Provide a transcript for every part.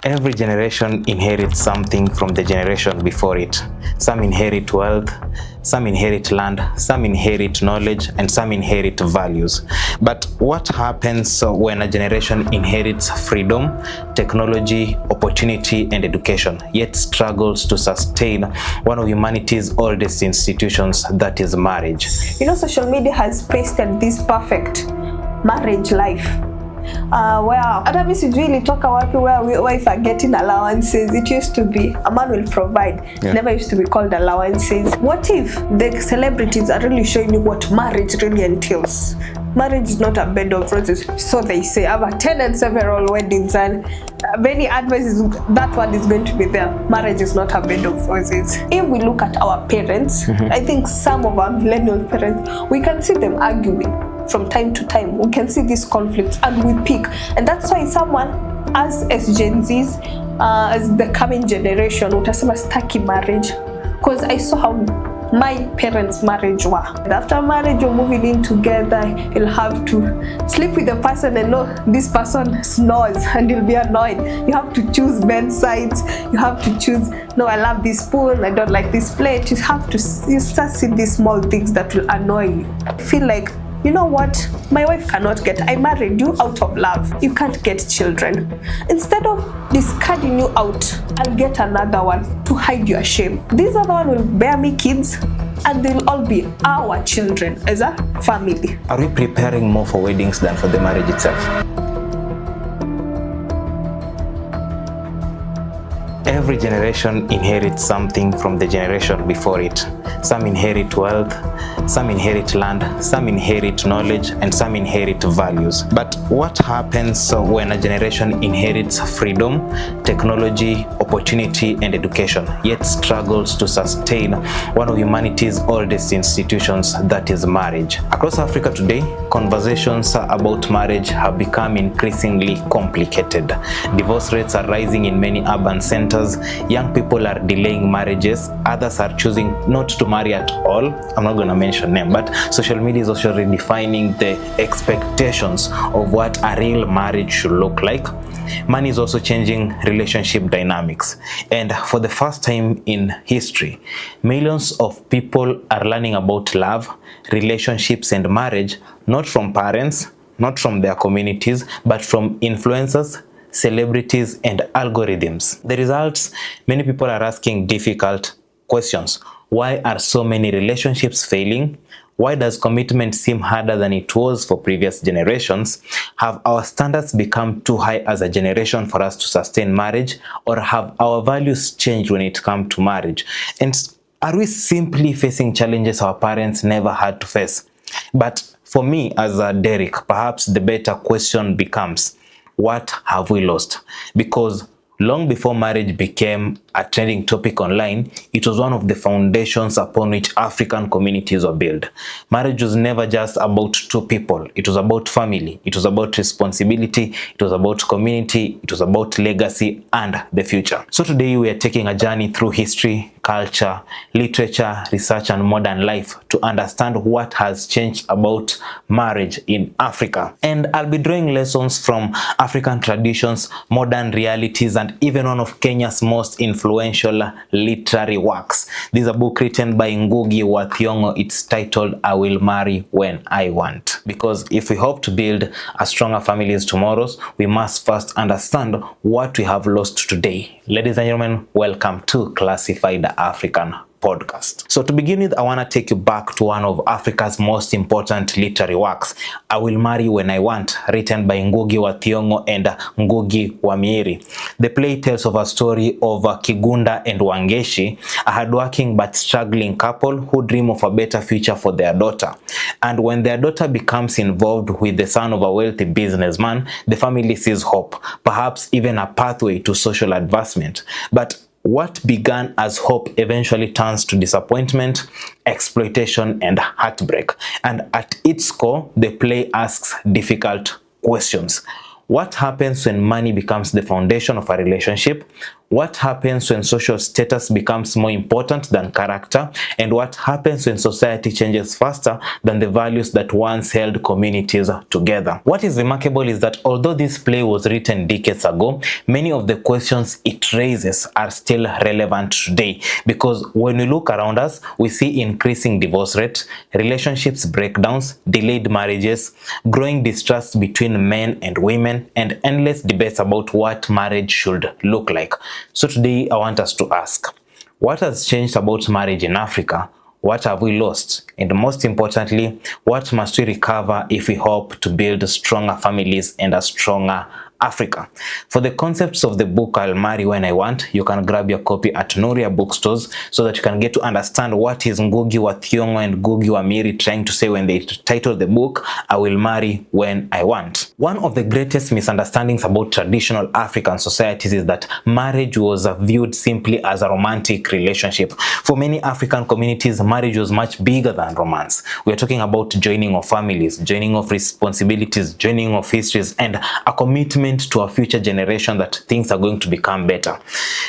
Every generation inherits something from the generation before it. Some inherit wealth, some inherit land, some inherit knowledge, and some inherit values. But what happens when a generation inherits freedom, technology, opportunity, and education, yet struggles to sustain one of humanity's oldest institutions, that is marriage? You know, social media has pasted this perfect marriage life. Hata mimi sijui ilitoka wapi where wife are getting allowances. It used to be a man will provide. Yeah. Never used to be called allowances. What if the celebrities are really showing you what marriage really entails? Marriage is not a bed of roses, so they say. I've attended several weddings and many advices, that one is going to be there. Marriage is not a bed of roses. If we look at our parents, I think some of our millennial parents, we can see them arguing from time to time. We can see these conflicts and we pick, and that's why someone as Gen Zs, as the coming generation, utasema staki marriage, because I saw how my parents' marriage were. After marriage, you're moving in together, you'll have to sleep with the person and know this person snores and you'll be annoyed. You have to choose bed sides, you have to choose, no, I love this spoon, I don't like this plate. You start seeing these small things that will annoy you. I feel like, you know what, my wife cannot get, I married you out of love, you can't get children. Instead of discarding you out, I'll get another one to hide your shame. This other one will bear me kids and they'll all be our children as a family. Are we preparing more for weddings than for the marriage itself? Every generation inherits something from the generation before it. Some inherit wealth, some inherit land, some inherit knowledge, and some inherit values. But what happens when a generation inherits freedom, technology, opportunity, and education, yet struggles to sustain one of humanity's oldest institutions, that is marriage? Across Africa today, conversations about marriage have become increasingly complicated. Divorce rates are rising in many urban centers. Young people are delaying marriages. Others are choosing not to marry at all. I'm not going to mention them, but social media is also redefining the expectations of what a real marriage should look like. Money is also changing relationship dynamics. And for the first time in history, millions of people are learning about love, relationships, and marriage, not from parents, not from their communities, but from influencers, celebrities, and algorithms. The results, many people are asking difficult questions. Why are so many relationships failing? Why does commitment seem harder than it was for previous generations? Have our standards become too high as a generation for us to sustain marriage? Or have our values changed when it comes to marriage? And are we simply facing challenges our parents never had to face? But for me, as a Derek, perhaps the better question becomes, what have we lost? Because long before marriage became a trending topic online, it was one of the foundations upon which African communities were built. Marriage was never just about two people. It was about family. It was about responsibility. It was about community. It was about legacy and the future. So today we are taking a journey through history, culture, literature, research, and modern life to understand what has changed about marriage in Africa. And I'll be drawing lessons from African traditions, modern realities, and even one of Kenya's most influential literary works. This is a book written by Ngũgĩ wa Thiong'o. It's titled, I Will Marry When I Want. Because if we hope to build a stronger families tomorrow, we must first understand what we have lost today. Ladies and gentlemen, welcome to Classified African Podcast. So to begin with, I want to take you back to one of Africa's most important literary works, I Will Marry When I Want, written by Ngũgĩ wa Thiong'o and Ngũgĩ Wamuyu. The play tells of a story of Kigunda and Wangeshi, a hardworking but struggling couple who dream of a better future for their daughter. And when their daughter becomes involved with the son of a wealthy businessman, the family sees hope, perhaps even a pathway to social advancement. But what began as hope eventually turns to disappointment, exploitation, and heartbreak. And at its core, the play asks difficult questions. What happens when money becomes the foundation of a relationship? what happens when social status becomes more important than character, and what happens when society changes faster than the values that once held communities together. What is remarkable is that although this play was written decades ago, many of the questions it raises are still relevant today, because when we look around us, we see increasing divorce rates, relationships breakdowns, delayed marriages, growing distrust between men and women, and endless debates about what marriage should look like. So today I want us to ask, what has changed about marriage in Africa? What have we lost? And most importantly, what must we recover if we hope to build stronger families and a stronger Africa? For the concepts of the book I'll Marry When I Want, you can grab your copy at Nuria bookstores so that you can get to understand what is Ngũgĩ wa Thiong'o and Ngũgĩ wa Miri trying to say when they title the book I Will Marry When I Want. One of the greatest misunderstandings about traditional African societies is that marriage was viewed simply as a romantic relationship. For many African communities, marriage was much bigger than romance. We are talking about joining of families, joining of responsibilities, joining of histories, and a commitment to a future generation that things are going to become better.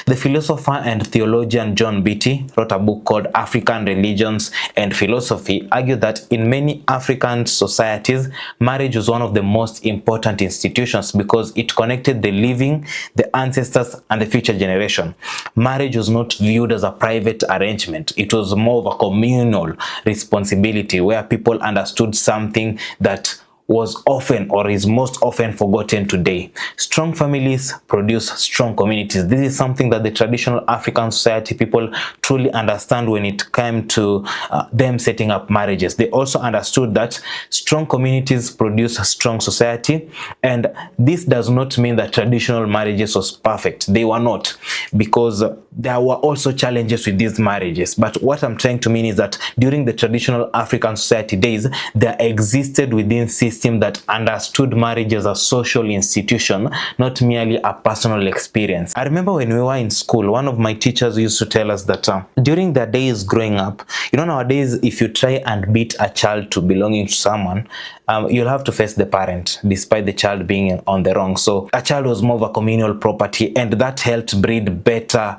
The philosopher and theologian John Beatty wrote a book called African Religions and Philosophy, argued that in many African societies, marriage was one of the most important institutions because it connected the living, the ancestors, and the future generation. Marriage was not viewed as a private arrangement. It was more of a communal responsibility where people understood something that was often or is most often forgotten today. Strong families produce strong communities. This is something that the traditional African society people truly understand when it came to them setting up marriages. They also understood that strong communities produce a strong society, and this does not mean that traditional marriages was perfect. They were not, because there were also challenges with these marriages. But what I'm trying to mean is that during the traditional African society days, there existed within system that understood marriage as a social institution, not merely a personal experience. I remember when we were in school, one of my teachers used to tell us that during their days growing up, you know, nowadays if you try and beat a child to belonging to someone, you'll have to face the parent despite the child being on the wrong. So a child was more of a communal property, and that helped breed better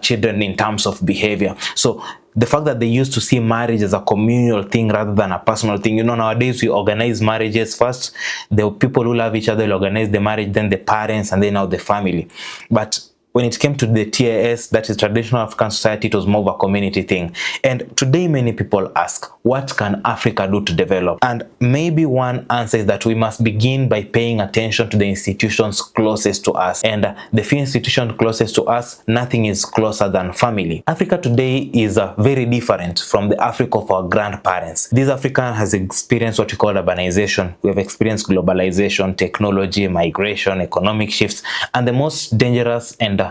children in terms of behavior. So the fact that they used to see marriage as a communal thing rather than a personal thing. You know, nowadays we organize marriages first. The people who love each other will organize the marriage, then the parents, and then now the family. But when it came to the TAS, that is traditional African society, it was more of a community thing. And today many people ask, what can Africa do to develop? And maybe one answer is that we must begin by paying attention to the institutions closest to us. And the few institutions closest to us, nothing is closer than family. Africa today is very different from the Africa of our grandparents. This Africa has experienced what we call urbanization. We have experienced globalization, technology, migration, economic shifts, and the most dangerous and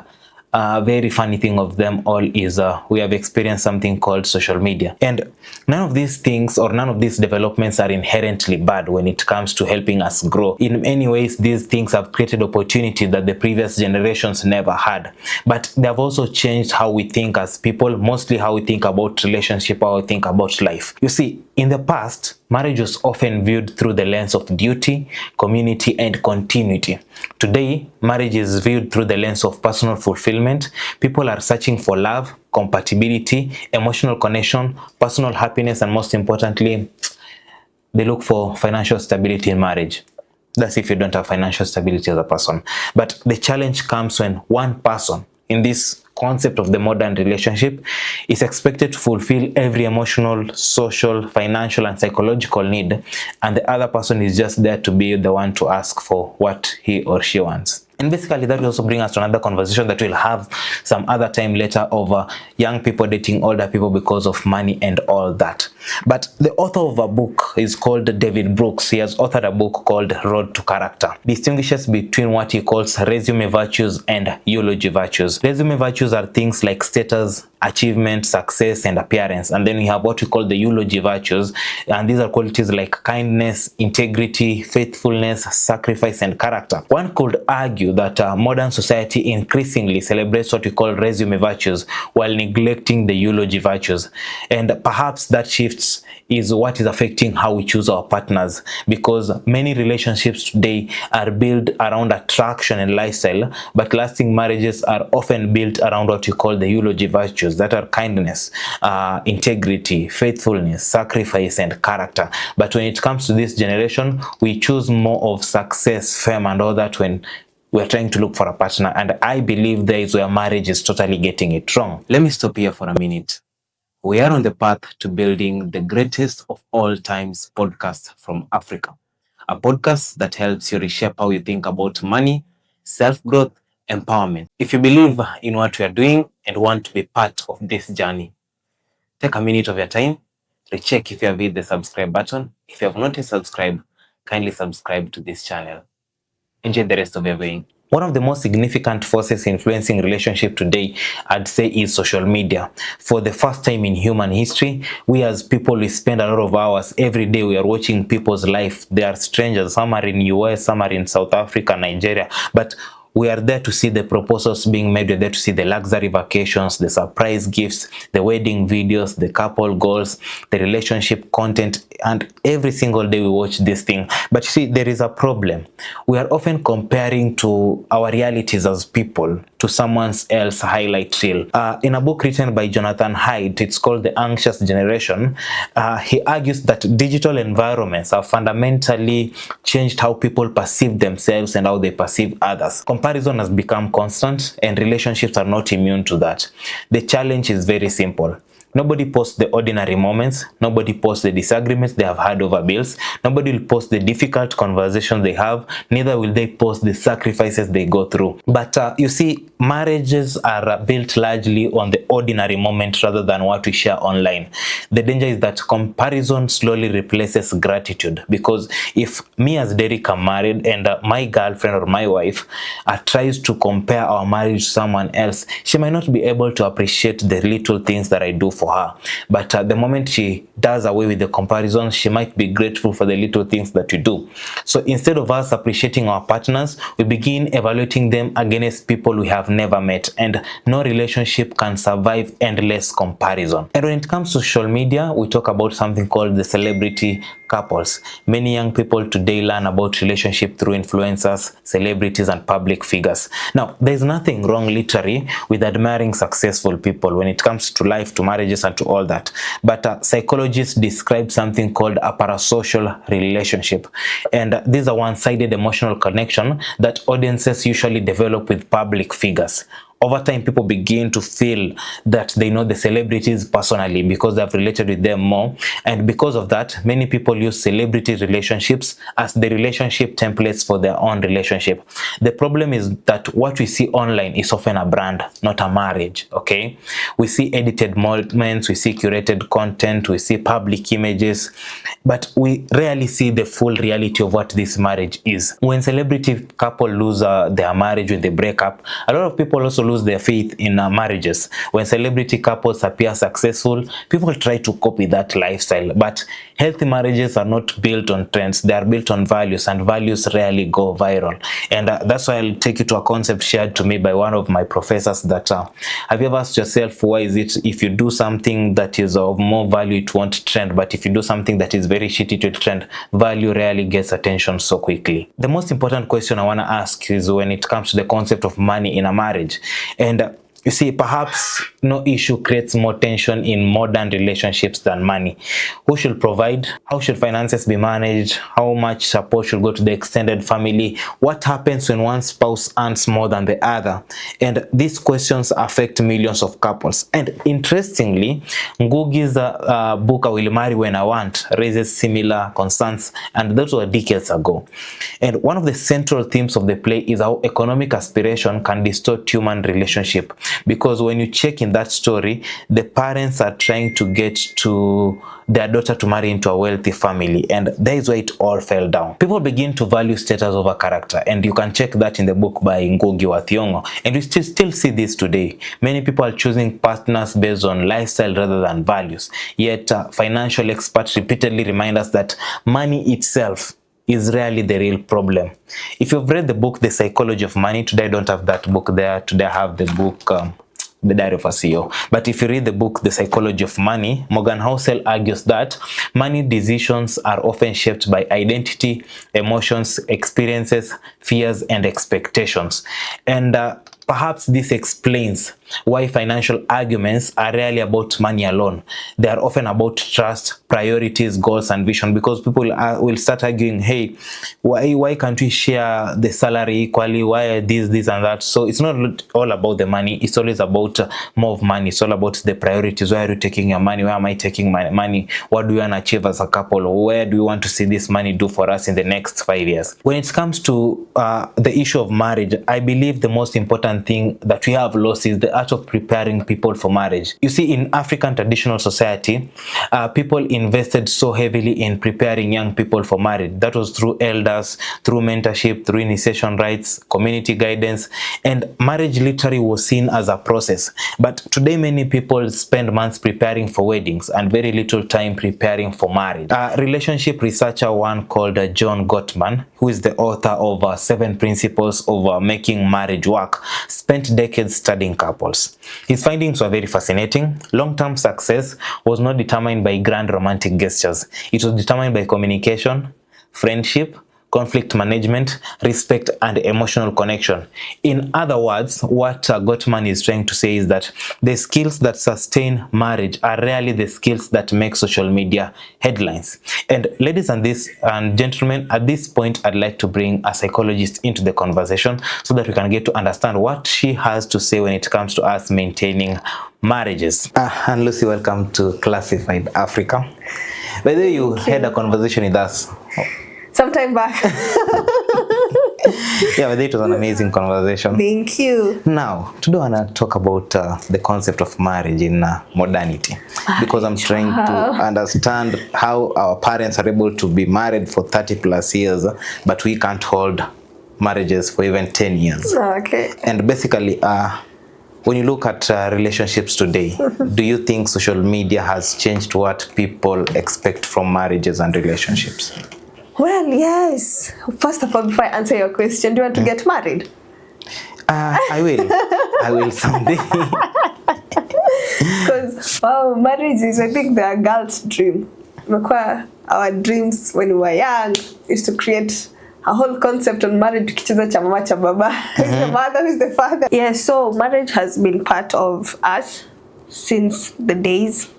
very funny thing of them all is we have experienced something called social media. And none of these things or none of these developments are inherently bad when it comes to helping us grow. In many ways, these things have created opportunity that the previous generations never had. But they have also changed how we think as people, mostly how we think about relationship, how we think about life. You see, in the past, marriage was often viewed through the lens of duty, community, and continuity. Today, marriage is viewed through the lens of personal fulfillment. People are searching for love, compatibility, emotional connection, personal happiness, and most importantly, they look for financial stability in marriage. That's if you don't have financial stability as a person. But the challenge comes when one person in this concept of the modern relationship is expected to fulfill every emotional, social, financial, and psychological need, and the other person is just there to be the one to ask for what he or she wants. And basically that will also bring us to another conversation that we'll have some other time later over young people dating older people because of money and all that. But the author of a book is called David Brooks. He has authored a book called Road to Character. Distinguishes between what he calls resume virtues and eulogy virtues. Resume virtues are things like status, achievement, success, and appearance. And then we have what we call the eulogy virtues, and these are qualities like kindness, integrity, faithfulness, sacrifice, and character. One could argue that modern society increasingly celebrates what we call resume virtues while neglecting the eulogy virtues, and perhaps that shifts is what is affecting how we choose our partners, because many relationships today are built around attraction and lifestyle, but lasting marriages are often built around what we call the eulogy virtues, that are kindness, integrity, faithfulness, sacrifice, and character. But when it comes to this generation, we choose more of success, fame, and all that when we're trying to look for a partner, and I believe there is where marriage is totally getting it wrong. Let me stop here for a minute. We are on the path to building the greatest of all times podcast from Africa. A podcast that helps you reshape how you think about money, self-growth, empowerment. If you believe in what we are doing and want to be part of this journey, take a minute of your time, recheck if you have hit the subscribe button. If you have not yet subscribed, kindly subscribe to this channel. Enjoy the rest of your viewing. One of the most significant forces influencing relationship today, I'd say, is social media. For the first time in human history, we as people, we spend a lot of hours every day. We are watching people's life. They are strangers. Some are in US, some are in South Africa, Nigeria, but we are there to see the proposals being made. We're there to see the luxury vacations, the surprise gifts, the wedding videos, the couple goals, the relationship content, and every single day we watch this thing. But you see, there is a problem. We are often comparing to our realities as people to someone else's highlight reel. In a book written by Jonathan Haidt, it's called The Anxious Generation, he argues that digital environments have fundamentally changed how people perceive themselves and how they perceive others. Comparison has become constant, and relationships are not immune to that. The challenge is very simple. Nobody posts the ordinary moments. Nobody posts the disagreements they have had over bills. Nobody will post the difficult conversations they have. Neither will they post the sacrifices they go through. But you see, marriages are built largely on the ordinary moment rather than what we share online. The danger is that comparison slowly replaces gratitude, because if me as Derek am married and my girlfriend or my wife tries to compare our marriage to someone else, she might not be able to appreciate the little things that I do for her. But the moment she does away with the comparison, she might be grateful for the little things that we do. So instead of us appreciating our partners, we begin evaluating them against people we have never met, and no relationship can survive endless comparison. And when it comes to social media, we talk about something called the celebrity couples. Many young people today learn about relationship through influencers, celebrities, and public figures. Now, there's nothing wrong literally with admiring successful people when it comes to life, to marriages, and to all that. But psychologists describe something called a parasocial relationship. And this is a one-sided emotional connection that audiences usually develop with public figures. Over time, people begin to feel that they know the celebrities personally because they have related with them more. And because of that, many people use celebrity relationships as the relationship templates for their own relationship. The problem is that what we see online is often a brand, not a marriage, okay? We see edited moments, we see curated content, we see public images, but we rarely see the full reality of what this marriage is. When celebrity couple lose their marriage, when they break up, a lot of people also lose their faith in marriages. When celebrity couples appear successful, people try to copy that lifestyle. But healthy marriages are not built on trends. They are built on values, and values rarely go viral. And that's why I'll take you to a concept shared to me by one of my professors that have you ever asked yourself, why is it if you do something that is of more value, it won't trend, but if you do something that is very shitty to trend, value rarely gets attention so quickly? The most important question I want to ask is when it comes to the concept of money in a marriage. And you see, perhaps no issue creates more tension in modern relationships than money. Who should provide? How should finances be managed? How much support should go to the extended family? What happens when one spouse earns more than the other? And these questions affect millions of couples. And interestingly, Ngũgĩ's book, I Will Marry When I Want, raises similar concerns, and those were decades ago. And one of the central themes of the play is how economic aspiration can distort human relationship. because when you check in that story, the parents are trying to get to their daughter to marry into a wealthy family, and that is why it all fell down. People begin to value status over character, and you can check that in the book by Ngũgĩ wa Thiong'o, and we still see this today. Many people are choosing partners based on lifestyle rather than values, yet financial experts repeatedly remind us that money itself is rarely the real problem. If you've read the book The Psychology of Money, today I don't have that book there, today I have the book The Diary of a CEO. But if you read the book The Psychology of Money, Morgan Housel argues that money decisions are often shaped by identity, emotions, experiences, fears, and expectations. And perhaps this explains why financial arguments are rarely about money alone. They are often about trust, priorities, goals, and vision, because people will start arguing, hey, why can't we share the salary equally? Why this, and that? So it's not all about the money. It's always about more of money. It's all about the priorities. Where are you taking your money? Where am I taking my money? What do we want to achieve as a couple? Where do we want to see this money do for us in the next 5 years? When it comes to the issue of marriage, I believe the most important thing that we have lost is the art of preparing people for marriage. You see, in African traditional society, people invested so heavily in preparing young people for marriage. That was through elders, through mentorship, through initiation rites, community guidance, and marriage literally was seen as a process. But today, many people spend months preparing for weddings and very little time preparing for marriage. A relationship researcher, one called John Gottman, who is the author of 7 Principles of Making Marriage Work, spent decades studying couples. His findings were very fascinating. Long-term success was not determined by grand romantic gestures. It was determined by communication, friendship, conflict management, respect, and emotional connection. In other words, what Gottman is trying to say is that the skills that sustain marriage are rarely the skills that make social media headlines. And ladies and gentlemen, at this point, I'd like to bring a psychologist into the conversation so that we can get to understand what she has to say when it comes to us maintaining marriages. Annlucy, welcome to Classified Africa. By the way, you had a conversation with us sometime back. Yeah, but it was an amazing conversation. Thank you. Now, today I want to talk about the concept of marriage in modernity, because I'm trying to understand how our parents are able to be married for 30 plus years, but we can't hold marriages for even 10 years. Okay. And basically, when you look at relationships today, do you think social media has changed what people expect from marriages and relationships? Well, yes. First of all, before I answer your question, do you want to get married? I will. I will someday. Because, wow, marriage is, I think, the girl's dream. Our dreams when we were young is to create a whole concept on marriage. Kicheza cha mama cha baba. Who's the mother, who's the father? Yeah, so marriage has been part of us since the days.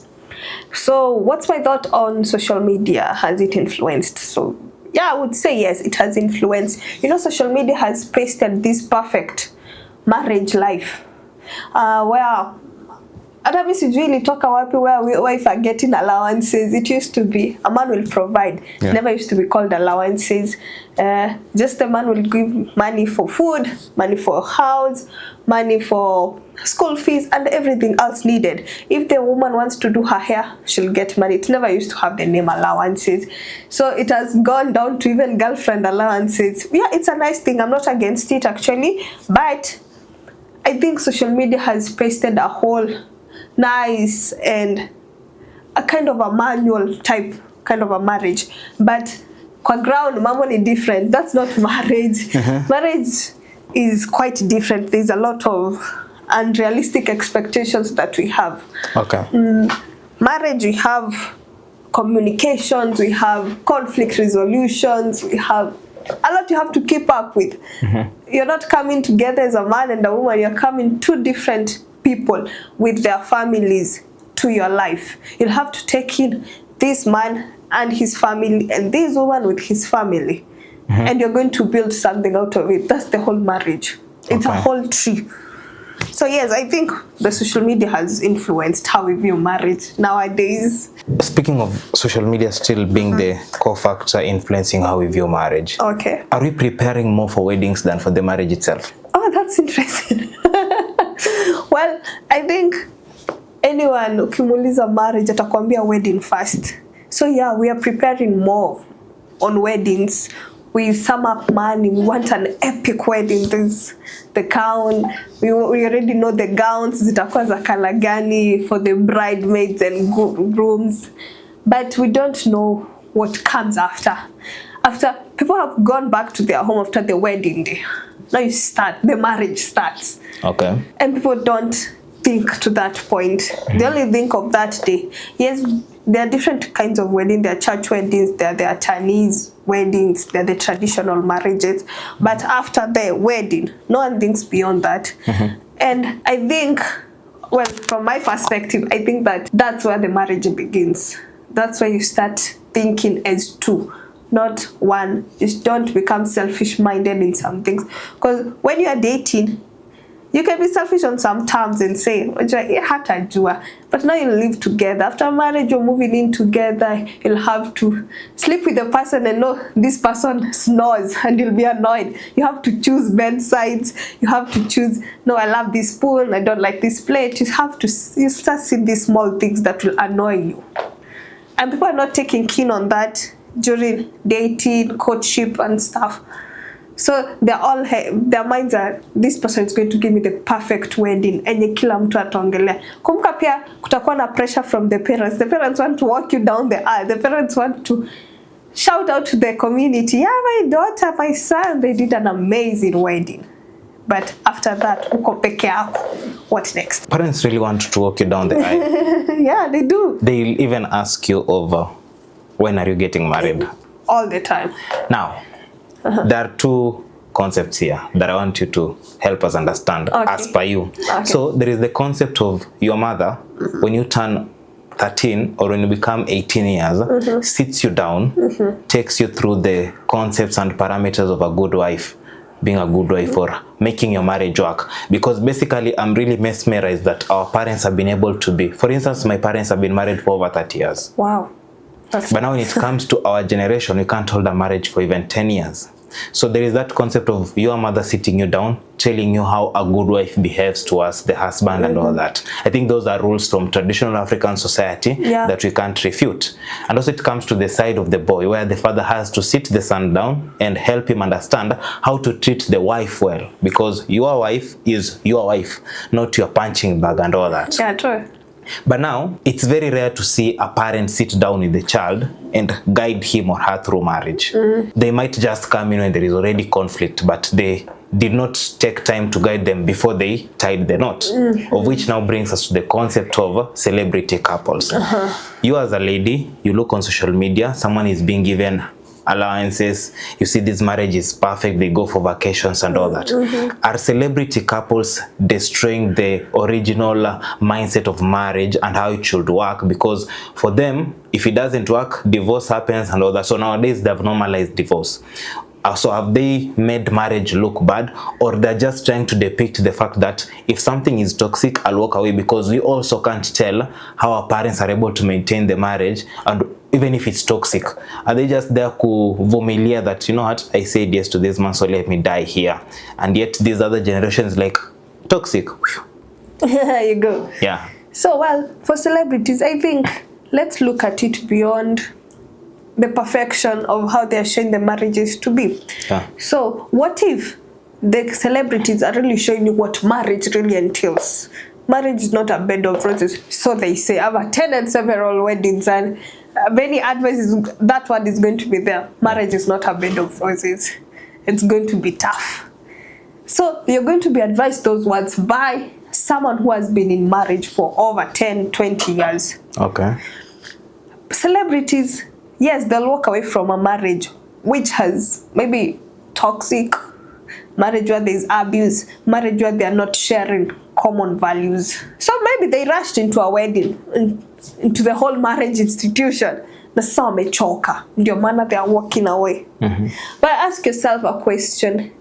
So what's my thought on social media? Has it influenced? So yeah, I would say yes, it has influenced. You know, social media has pasted this perfect marriage life where hata mimi sijui ilitoka wapi, where wife are getting allowances. It used to be a man will provide. Yeah. It never used to be called allowances. Just a man will give money for food, money for house, money for school fees, and everything else needed. If the woman wants to do her hair, she'll get money. It never used to have the name allowances. So it has gone down to even girlfriend allowances. Yeah, it's a nice thing. I'm not against it actually, but I think social media has pasted a whole nice and a kind of a manual type kind of a marriage, but kwa ground mambo ni different. That's not marriage. Marriage is quite different. There's a lot of unrealistic expectations that we have. Okay. Marriage, we have communications, we have conflict resolutions, we have a lot you have to keep up with. You're not coming together as a man and a woman, you're coming two different people with their families to your life. You'll have to take in this man and his family and this woman with his family. And you're going to build something out of it. That's the whole marriage. It's a whole tree. So yes, I think the social media has influenced how we view marriage nowadays. Speaking of social media still being the core factor influencing how we view marriage, okay, are we preparing more for weddings than for the marriage itself? Oh, that's interesting. Well, I think anyone ukimuuliza marriage atakwambia wedding first. So yeah, we are preparing more on weddings. We sum up money. We want an epic wedding. There's the gown. We already know the gowns zitakuwa za color gani for the bridesmaids and grooms. But we don't know what comes after. After people have gone back to their home after the wedding day. Now the marriage starts. Okay. And people don't think to that point. They only think of that day. Yes, there are different kinds of weddings. There are church weddings, there are Chinese weddings, there are the traditional marriages. But after the wedding, no one thinks beyond that. And I think, well, from my perspective, I think that that's where the marriage begins. That's where you start thinking as two, not one. Just don't become selfish-minded in some things. Because when you are dating, you can be selfish on some terms and say, but now you live together. After marriage, you're moving in together. You'll have to sleep with the person and know this person snores and you'll be annoyed. You have to choose bedsides. You have to choose, no, I love this spoon. I don't like this plate. You start seeing these small things that will annoy you. And people are not taking keen on that during dating, courtship and stuff. So their minds are, this person is going to give me the perfect wedding. Enye kila mtu ataongelea. Kumbuka pia kutakuwa na pressure from the parents. The parents want to walk you down the aisle. The parents want to shout out to the community. Yeah, my daughter, my son, they did an amazing wedding. But after that, uko peke yako. What next? Parents really want to walk you down the aisle. Yeah, they do. They'll even ask you over, when are you getting married? All the time. Now, there are two concepts here that I want you to help us understand as per you. Okay. So there is the concept of your mother, when you turn 13 or when you become 18 years, sits you down, takes you through the concepts and parameters of a good wife, being a good wife or making your marriage work. Because basically I'm really mesmerized that our parents have been able to be, for instance, my parents have been married for over 30 years. Wow. But now when it comes to our generation, we can't hold a marriage for even 10 years. So there is that concept of your mother sitting you down, telling you how a good wife behaves towards the husband and all that. I think those are rules from traditional African society that we can't refute. And also it comes to the side of the boy, where the father has to sit the son down and help him understand how to treat the wife well. Because your wife is your wife, not your punching bag and all that. Yeah, true. But now, it's very rare to see a parent sit down with the child and guide him or her through marriage. They might just come in when there is already conflict, but they did not take time to guide them before they tied the knot. Of which now brings us to the concept of celebrity couples. You as a lady, you look on social media, someone is being given allowances, you see this marriage is perfect, they go for vacations and all that. Are celebrity couples destroying the original mindset of marriage and how it should work? Because for them, if it doesn't work, divorce happens and all that. So nowadays they have normalized divorce. So have they made marriage look bad, or they're just trying to depict the fact that if something is toxic, I'll walk away? Because we also can't tell how our parents are able to maintain the marriage, and even if it's toxic, are they just there kuvumilia that, you know what, I said yes to this man, so let me die here? And yet these other generations like toxic. There you go. Yeah. So, well, for celebrities, I think let's look at it beyond the perfection of how they are showing the marriages to be. Yeah. So what if the celebrities are really showing you what marriage really entails? Marriage is not a bed of roses, so they say. I've attended several weddings, and many advices, that word is going to be there. Marriage is not a bed of roses. It's going to be tough. So you're going to be advised those words by someone who has been in marriage for over 10, 20 years. Okay. Celebrities, yes, they'll walk away from a marriage which has maybe toxic, marriage where there's abuse, marriage where they're not sharing common values. So maybe they rushed into a wedding, into the whole marriage institution. Na sasa wamechoka, ndio maana they are walking away. But ask yourself a question.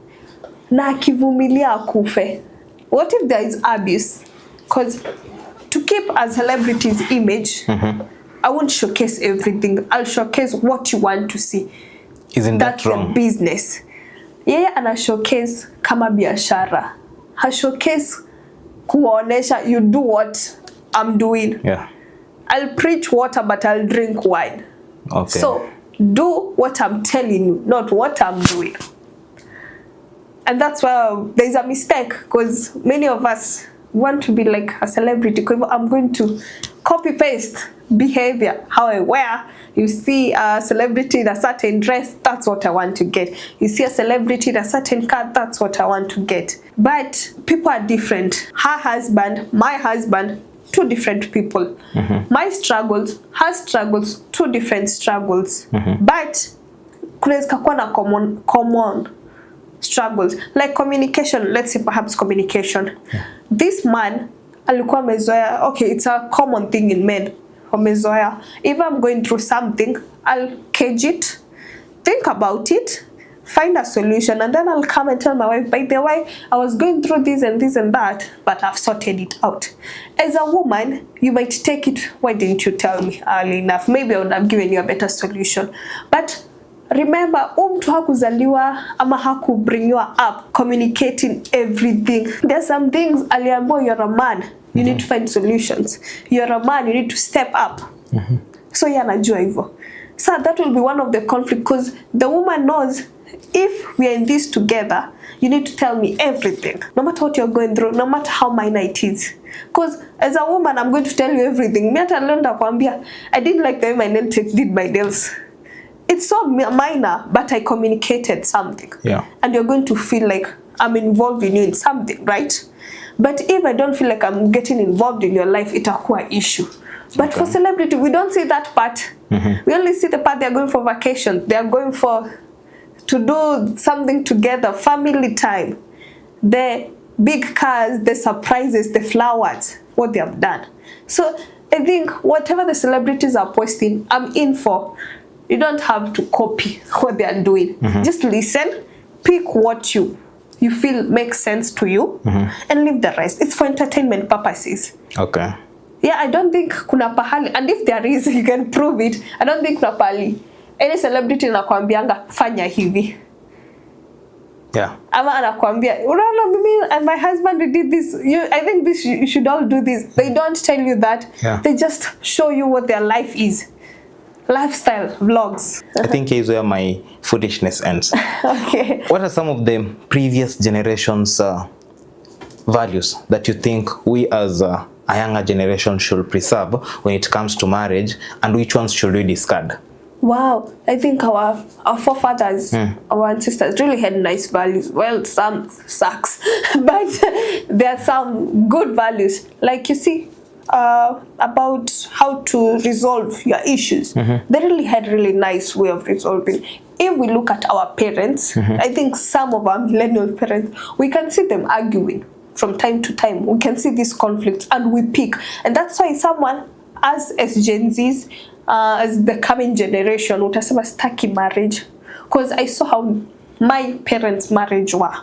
Na akivumilia akufe. What if there is abuse? Because to keep a celebrity's image, I won't showcase everything. I'll showcase what you want to see. Isn't that wrong? That's the business. Yeye ana showcase kama biashara. Ha showcase kuonesha you do what I'm doing. Yeah. I'll preach water but I'll drink wine. Okay. So do what I'm telling you, not what I'm doing. And that's why there's a mistake, because many of us want to be like a celebrity. I'm going to copy paste behavior, how I wear. You see a celebrity in a certain dress, that's what I want to get. You see a celebrity in a certain car, that's what I want to get. But people are different. Her husband, my husband, two different people. My struggles, her struggles, two different struggles. But kunaweza kuwa na common struggles, like communication. Let's say perhaps communication. This man alikuwa amezoea, okay, it's a common thing in men. Amezoea, if I'm going through something, I'll cage it, think about it, find a solution, and then I'll come and tell my wife, by the way, I was going through this and this and that, but I've sorted it out. As a woman, you might take it, why didn't you tell me early enough? Maybe I would have given you a better solution. But remember, mtu hakuzaliwa ama hakubringiwa up communicating everything. There's some things aliambiwa, you're a man, you need to find solutions. You're a man, you need to step up. So anajua hivyo. So that will be one of the conflict, because the woman knows, if we are in this together, you need to tell me everything, no matter what you're going through, no matter how minor it is. Because as a woman, I'm going to tell you everything. Me hata leo ndakwambia, I didn't like the way my nail tech did my nails. It's so minor, but I communicated something. Yeah. And you're going to feel like I'm involved in you in something, right? But if I don't feel like I'm getting involved in your life, it's a core issue. But for celebrity, we don't see that part. We only see the part they're going for vacation. They're going to do something together, family time. The big cars, the surprises, the flowers, what they have done. So I think whatever the celebrities are posting, I'm in for. You don't have to copy what they are doing. Just listen, pick what you feel makes sense to you, and leave the rest. It's for entertainment purposes. Okay. Yeah, I don't think kuna pahali, and if there is, you can prove it. I don't think kuna pahali any celebrity anakuambianga fanya hivi. Yeah. Ama anakuambia, unaona mimi and my husband we did this. I think this you should all do this. They don't tell you that. Yeah. They just show you what their life is. Lifestyle vlogs. I think here's where my foolishness ends. Okay. What are some of the previous generations' values that you think we as a younger generation should preserve when it comes to marriage, and which ones should we discard? Wow, I think our forefathers, our ancestors really had nice values. Well, some sucks, but there are some good values. Like you see, about how to resolve your issues. They really had really nice way of resolving. If we look at our parents, I think some of our millennial parents, we can see them arguing from time to time. We can see these conflicts and we pick. And that's why someone, as Gen Zs, as the coming generation, utasema staki marriage. Because I saw how my parents' marriage were.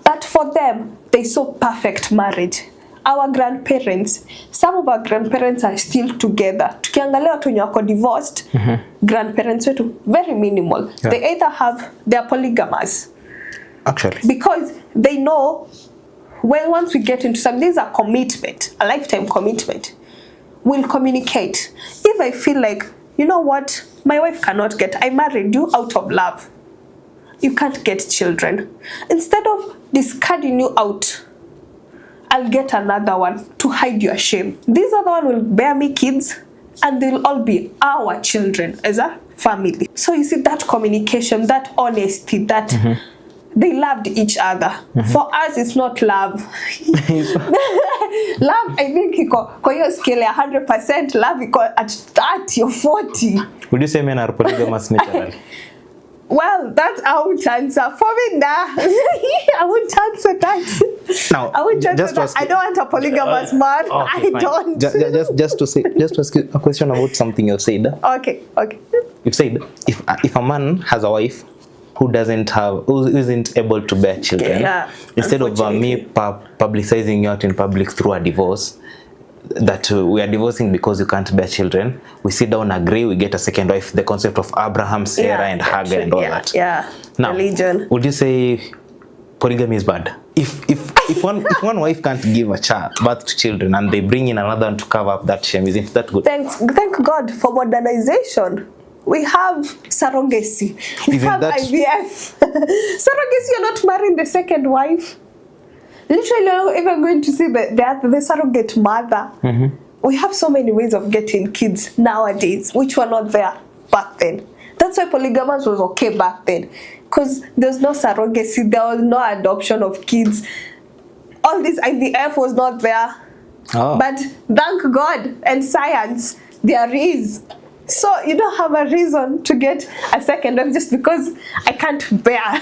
But for them, they saw perfect marriage. Our grandparents, some of our grandparents are still together. Tukiangalia watu wenye wako divorced, grandparents wetu very minimal. Yeah. They either they are polygamous. Actually. Because they know once we get into something, this is a commitment, a lifetime commitment. We'll communicate. If I feel like, you know what, my wife cannot I married you out of love. You can't get children. Instead of discarding you out, I'll get another one to hide your shame. This other one will bear me kids, and they'll all be our children as a family. So you see that communication, that honesty, that they loved each other. For us, it's not love. Love, I think, kwa hiyo scale 100%, love at 30 or 40. Would you say men are polygamous naturally? Well, that's I would answer. For me, nah. I wouldn't answer that. Now, I wouldn't answer that. I don't want a polygamous man. Okay, I don't. Just to ask you a question about something you've said. Okay. You've said if a man has a wife who isn't able to bear children, instead of me publicizing you out in public through a divorce, that we are divorcing because you can't bear children, we sit down, agree, we get a second wife, the concept of Abraham, Sarah, and Hagar, and all that. Yeah. Now, religion. Would you say polygamy is bad? If if one wife can't give birth to children and they bring in another one to cover up that shame, isn't that good? Thank God for modernization. We have surrogacy. We have IVF. Surrogacy, you're not marrying the second wife. Literally, you're not even going to see the surrogate mother. We have so many ways of getting kids nowadays, which were not there back then. That's why polygamous was okay back then. Because there's no surrogacy, there was no adoption of kids. All this IVF was not there. Oh. But thank God and science, there is. So you don't have a reason to get a second wife just because I can't bear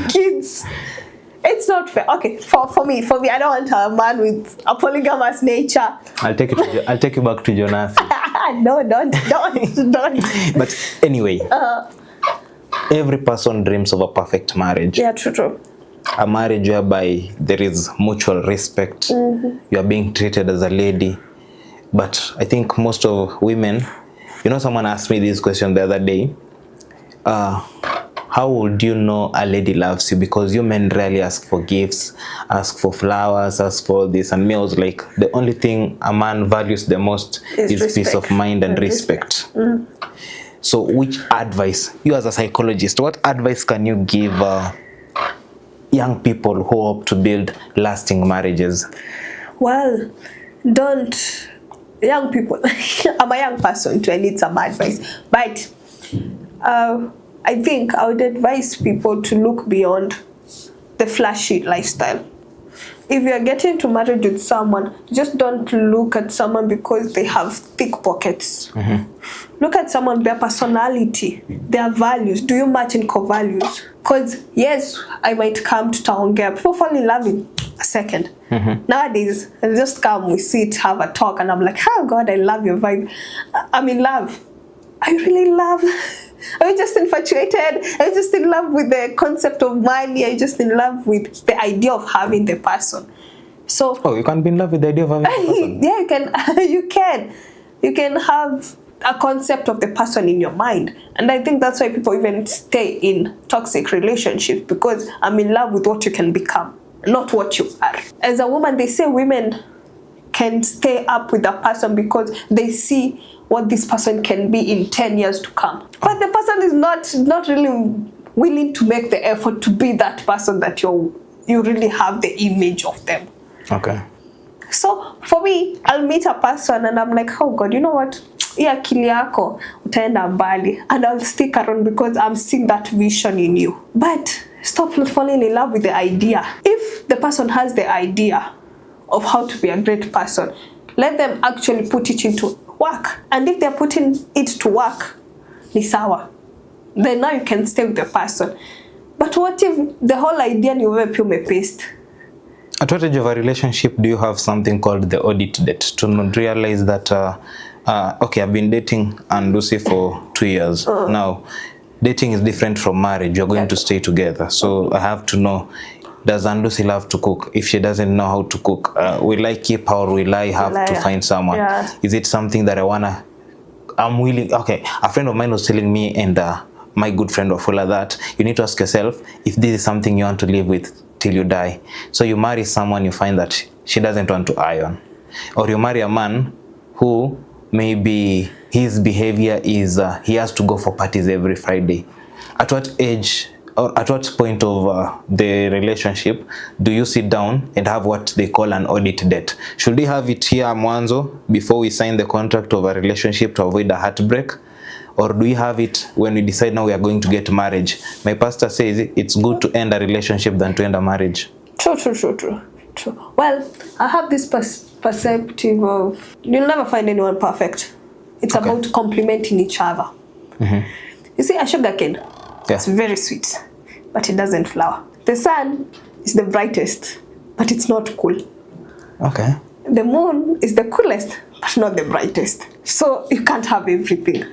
kids. It's not fair. Okay, for me, I don't want a man with a polygamous nature. I'll take you back to Jonas. No, don't. But anyway, every person dreams of a perfect marriage. Yeah, true. A marriage whereby there is mutual respect. You are being treated as a lady. But I think most of women, someone asked me this question the other day. How would you know a lady loves you? Because you men rarely ask for gifts, ask for flowers, ask for this. And me, I was like, the only thing a man values the most is peace of mind and respect. So which advice, you as a psychologist, what advice can you give young people who hope to build lasting marriages? Well, young people, I'm a young person, so I need some advice. But I think I would advise people to look beyond the flashy lifestyle. If you're getting to marriage with someone, just don't look at someone because they have thick pockets. Look at someone, their personality, their values. Do you match in core values? Because yes, I might come to Thiong'o. People fall in love in a second. Nowadays, I just come, we sit, have a talk, and I'm like, oh God, I love your vibe. I'm in love. I really love. Are you just infatuated? Are you just in love with the concept of money? Are you just in love with the idea of having the person? So you can be in love with the idea of having the person? Yeah, you can. You can have a concept of the person in your mind. And I think that's why people even stay in toxic relationships, because I'm in love with what you can become, not what you are. As a woman, they say women can stay up with a person because they see what this person can be in 10 years to come. But the person is not really willing to make the effort to be that person that you really have the image of them. Okay. So for me, I'll meet a person and I'm like, oh God, you know what? Yeah, akili yako utaenda mbali, and I'll stick around because I'm seeing that vision in you. But stop falling in love with the idea. If the person has the idea of how to be a great person, let them actually put it into work. And if they're putting it to work, ni sawa. Then now you can stay with the person. But what if the whole idea ni wewe pia umepaste? At what age of a relationship do you have something called the audit date to realize that okay, I've been dating Annlucy for 2 years. Now, dating is different from marriage. You're going to stay together. So I have to know, does Annlucy love to cook? If she doesn't know how to cook, will I keep her or will I have to find someone? Yeah. Is it something that I'm willing? Okay, a friend of mine was telling me, and my good friend Wafula, that you need to ask yourself if this is something you want to live with till you die. So you marry someone, you find that she doesn't want to iron. Or you marry a man who maybe his behavior is he has to go for parties every Friday. At what age or at what point of the relationship do you sit down and have what they call an audit date? Should we have it here mwanzo before we sign the contract of a relationship to avoid a heartbreak? Or do we have it when we decide now we are going to get married? My pastor says it's good to end a relationship than to end a marriage. True. Well, I have this perspective of you'll never find anyone perfect. It's about complementing each other. You see, a sugar cane, it's very sweet, but it doesn't flower. The sun is the brightest, but it's not cool. Okay. The moon is the coolest, but not the brightest. So you can't have everything.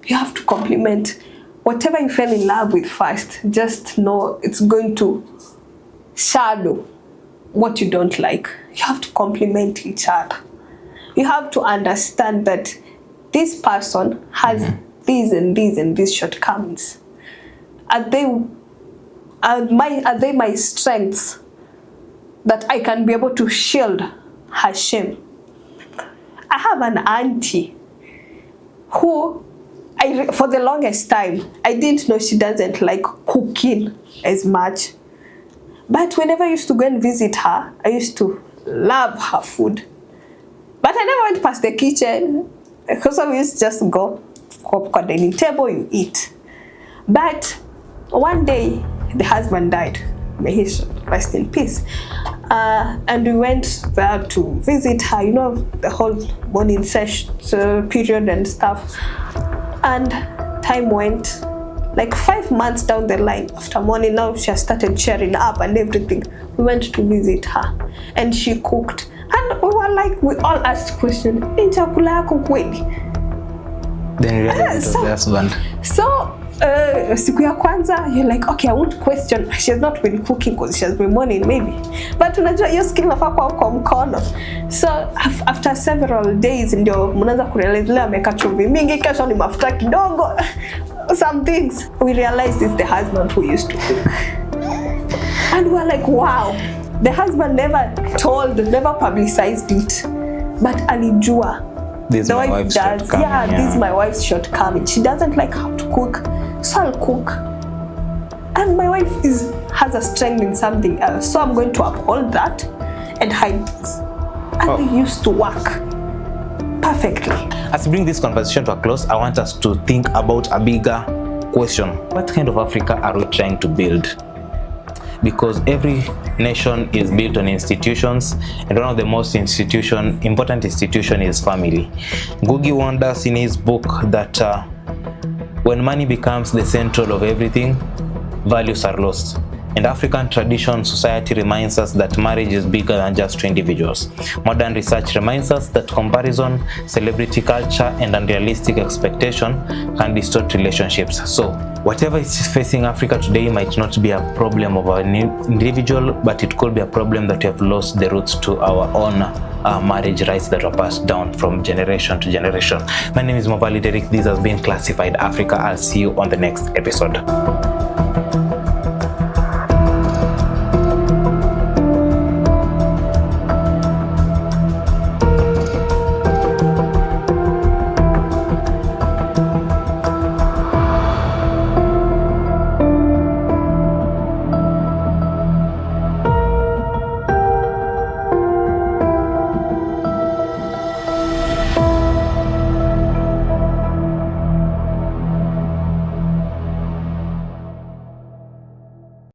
You have to complement. Whatever you fell in love with first, just know it's going to shadow what you don't like. You have to complement each other. You have to understand that this person has these and these and these shortcomings. Are they my strengths? that I can be able to shield her shame. I have an auntie who, for the longest time, I didn't know she doesn't like cooking as much. But whenever I used to go and visit her, I used to love her food. But I never went past the kitchen, because we used to just go kwa dining table, you eat. But one day, the husband died. May he rest in peace. And we went there to visit her, you know, the whole morning session period and stuff. And time went, like 5 months down the line, after morning, now she has started cheering up and everything. We went to visit her and she cooked. And we were like, we all asked questions, "Ni chakula yako kweli?" Then you realized it was the husband. So, siku ya kwanza, you're like, okay, I won't question. She has not been cooking because she has been mourning, maybe. But unajua hiyo skill nafaa kwa mkono. So, after several days, ndio mnaanza kurealize leo ameka chumvi mingi, kesho ni mafuta kidogo. Some things. We realized it's the husband who used to cook. And we're like, wow. The husband never publicized it. But alijua. This is my wife's shortcoming. Yeah, this is my wife's shortcoming. She doesn't like how to cook, so I'll cook. And my wife has a strength in something else, so I'm going to uphold that and hide this. And they used to work perfectly. As we bring this conversation to a close, I want us to think about a bigger question. What kind of Africa are we trying to build? Because every nation is built on institutions, and one of the most important institution is family. Ngũgĩ warned us in his book that when money becomes the central of everything, values are lost. And African tradition society reminds us that marriage is bigger than just two individuals. Modern research reminds us that comparison, celebrity culture, and unrealistic expectation can distort relationships. So, whatever is facing Africa today might not be a problem of an individual, but it could be a problem that we have lost the roots to our own marriage rights that were passed down from generation to generation. My name is Mavali Derek. This has been Classified Africa. I'll see you on the next episode.